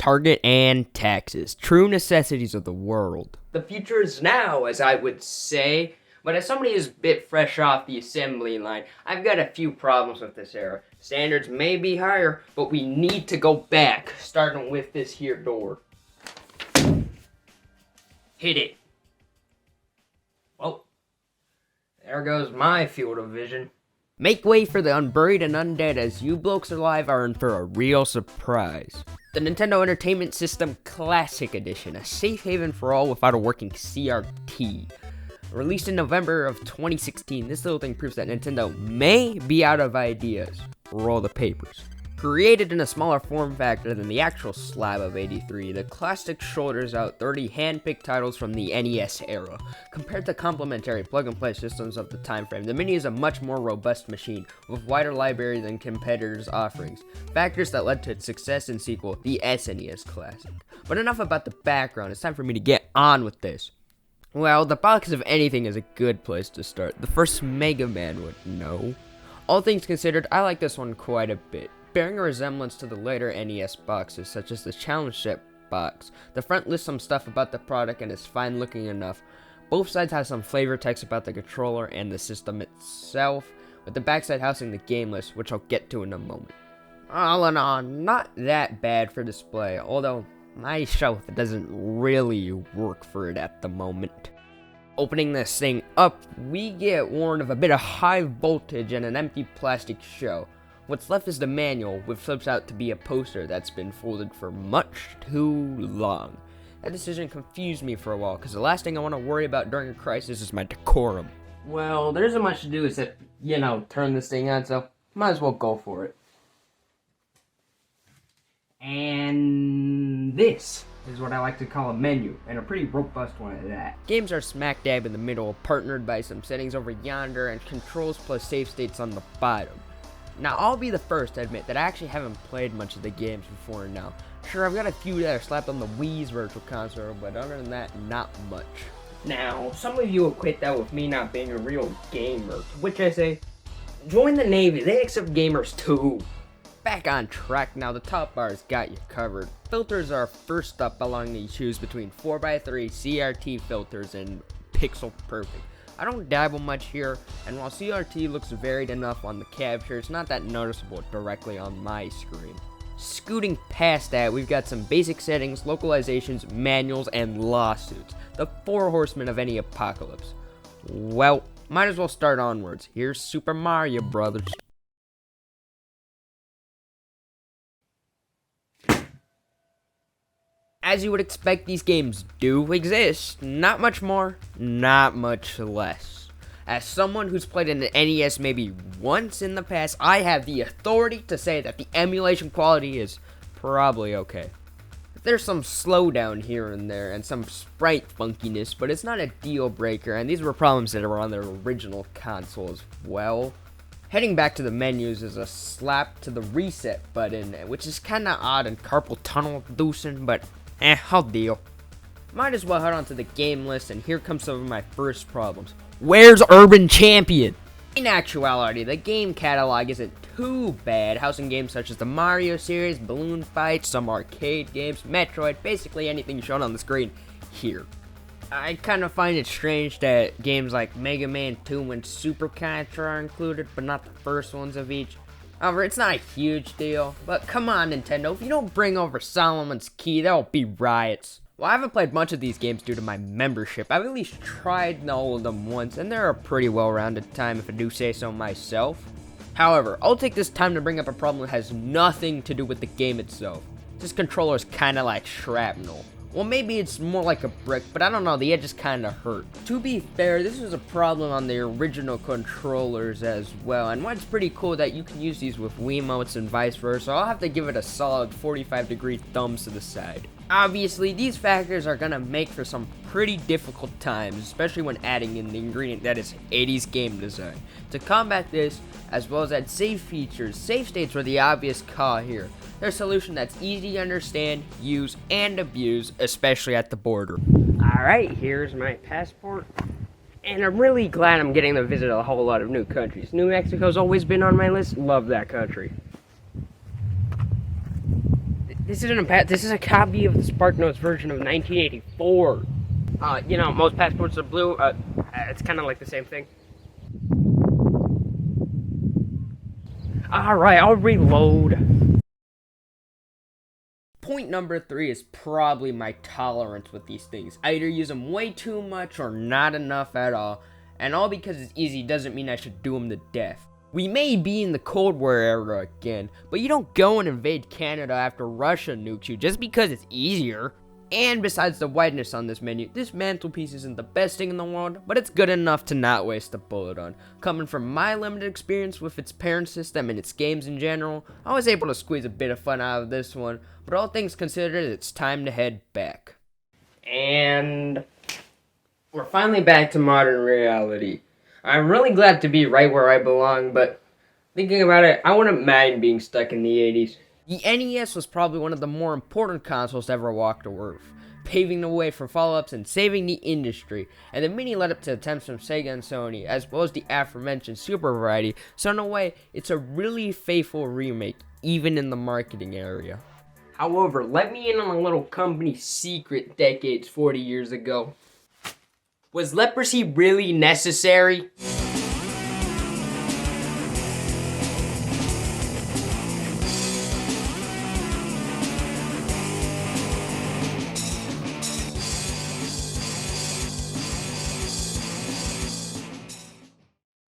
Target and taxes. True necessities of the world. The future is now, as I would say. But as somebody who's a bit fresh off the assembly line, I've got a few problems with this era. Standards may be higher, but we need to go back, starting with this here door. Hit it. Well, there goes my field of vision. Make way for the unburied and undead, as you blokes alive are in for a real surprise. The Nintendo Entertainment System Classic Edition, a safe haven for all without a working CRT. Released in November of 2016, this little thing proves that Nintendo may be out of ideas. Roll the papers. Created in a smaller form factor than the actual slab of 83, the classic shoulders out 30 hand-picked titles from the NES era. Compared to complementary plug-and-play systems of the time frame, the Mini is a much more robust machine, with wider library than competitors' offerings, factors that led to its success in sequel, the SNES Classic. But enough about the background, it's time for me to get on with this. Well, the box of anything is a good place to start. The first Mega Man would know. All things considered, I like this one quite a bit. Bearing a resemblance to the later NES boxes, such as the Challenge Set box, the front lists some stuff about the product and is fine looking enough. Both sides have some flavor text about the controller and the system itself, with the backside housing the game list, which I'll get to in a moment. All in all, not that bad for display, although my shelf doesn't really work for it at the moment. Opening this thing up, we get warned of a bit of high voltage and an empty plastic shell. What's left is the manual, which flips out to be a poster that's been folded for much too long. That decision confused me for a while, because the last thing I want to worry about during a crisis is my decorum. Well, there isn't much to do except, turn this thing on, so might as well go for it. And this is what I like to call a menu, and a pretty robust one at that. Games are smack dab in the middle, partnered by some settings over yonder, and controls plus save states on the bottom. Now, I'll be the first to admit that I actually haven't played much of the games before now. Sure, I've got a few that are slapped on the Wii's Virtual Console, but other than that, not much. Now, some of you equate that with me not being a real gamer, to which I say, join the Navy, they accept gamers too. Back on track now, the top bar's got you covered. Filters are first up along the choose between 4x3 CRT filters and Pixel Perfect. I don't dabble much here, and while CRT looks varied enough on the capture, it's not that noticeable directly on my screen. Scooting past that, we've got some basic settings, localizations, manuals, and lawsuits. The four horsemen of any apocalypse. Well, might as well start onwards. Here's Super Mario Brothers. As you would expect, these games do exist. Not much more, not much less. As someone who's played an NES maybe once in the past, I have the authority to say that the emulation quality is probably okay. There's some slowdown here and there, and some sprite funkiness, but it's not a deal breaker, and these were problems that were on their original console as well. Heading back to the menus is a slap to the reset button, which is kinda odd and carpal tunnel inducing, but I'll deal. Might as well head on to the game list, and here comes some of my first problems. Where's Urban Champion? In actuality, the game catalog isn't too bad, housing games such as the Mario series, Balloon Fight, some arcade games, Metroid, basically anything shown on the screen here. I kind of find it strange that games like Mega Man 2 and Super Contra are included, but not the first ones of each. However, it's not a huge deal, but come on Nintendo, if you don't bring over Solomon's Key, there'll be riots. Well, I haven't played much of these games due to my membership. I've at least tried all of them once, and they're a pretty well-rounded time if I do say so myself. However, I'll take this time to bring up a problem that has nothing to do with the game itself. This controller's kinda like shrapnel. Well, maybe it's more like a brick, but I don't know, the edges kinda hurt. To be fair, this was a problem on the original controllers as well, and what's pretty cool that you can use these with Wiimotes and vice versa. I'll have to give it a solid 45-degree thumbs to the side. Obviously, these factors are gonna make for some pretty difficult times, especially when adding in the ingredient that is 80s game design. To combat this, as well as add save features, save states were the obvious call here. They're a solution that's easy to understand, use, and abuse, especially at the border. Alright, here's my passport. And I'm really glad I'm getting to visit a whole lot of new countries. New Mexico's always been on my list. Love that country. This isn't a pat. This is a copy of the SparkNotes version of 1984. You know, most passports are blue. It's kind of like the same thing. Alright, I'll reload. Point number 3 is probably my tolerance with these things. I either use them way too much or not enough at all, and all because it's easy doesn't mean I should do them to death. We may be in the Cold War era again, but you don't go and invade Canada after Russia nukes you just because it's easier. And besides the whiteness on this menu, this mantelpiece isn't the best thing in the world, but it's good enough to not waste a bullet on. Coming from my limited experience with its parent system and its games in general, I was able to squeeze a bit of fun out of this one, but all things considered, it's time to head back. And we're finally back to modern reality. I'm really glad to be right where I belong, but thinking about it, I wouldn't mind being stuck in the 80s. The NES was probably one of the more important consoles to ever walk the earth, paving the way for follow-ups and saving the industry, and the Mini led up to attempts from Sega and Sony, as well as the aforementioned Super Variety, so in a way, it's a really faithful remake, even in the marketing area. However, let me in on a little company secret decades 40 years ago. Was leprosy really necessary?